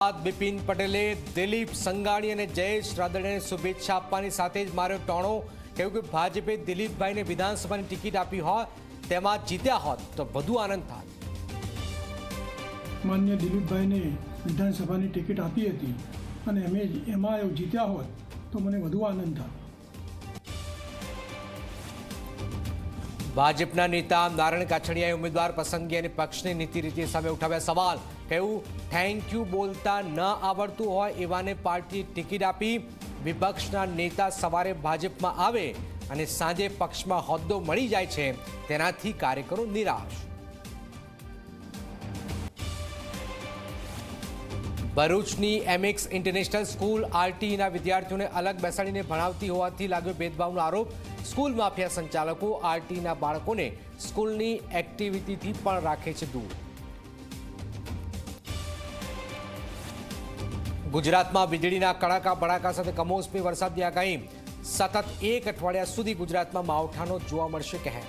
બાદ બિપિન પટેલે દિલીપ સંઘાણી અને જયેશ રાદડિયાને શુભેચ્છા આપવાની સાથે જ માર્યો ટોણો। કહ્યું કે ભાજપે દિલીપભાઈને વિધાનસભાની ટિકિટ આપી હોત, તેમાં જીત્યા હોત તો વધુ આનંદ થાત। માન્ય દિલીપભાઈને વિધાનસભાની ટિકિટ આપી હતી અને એમાં જીત્યા હોત તો મને વધુ આનંદ થાત। ભાજપના નેતા નારાયણ કાછડિયાએ ઉમેદવાર પસંદગી અને પક્ષની નીતિ રીતિ સામે ઉઠાવ્યા સવાલ। કહ્યું, થેન્ક યુ બોલતા ન આવડતું હોય એવાને પાર્ટી ટિકિટ આપી। વિપક્ષના નેતા સવારે ભાજપમાં આવે અને સાંજે પક્ષમાં હોદ્દો મળી જાય છે, તેનાથી કાર્યકરો નિરાશ। ભરૂચની એમએક્સ ઇન્ટરનેશનલ સ્કૂલ આરટીઈના વિદ્યાર્થીઓને અલગ બેસાડીને ભણાવતી હોવાથી લાગ્યો ભેદભાવનો આરોપ। સ્કૂલ માફિયા સંચાલકો આરટીઈના બાળકોને સ્કૂલની એક્ટિવિટીથી પણ રાખે છે દૂર। ગુજરાતમાં વીજળીના કડાકા ભડાકા સાથે કમોસમી વરસાદની આગાહી। સતત 1 અઠવાડિયા સુધી ગુજરાતમાં માવઠાનો જોવા મળશે કહેર।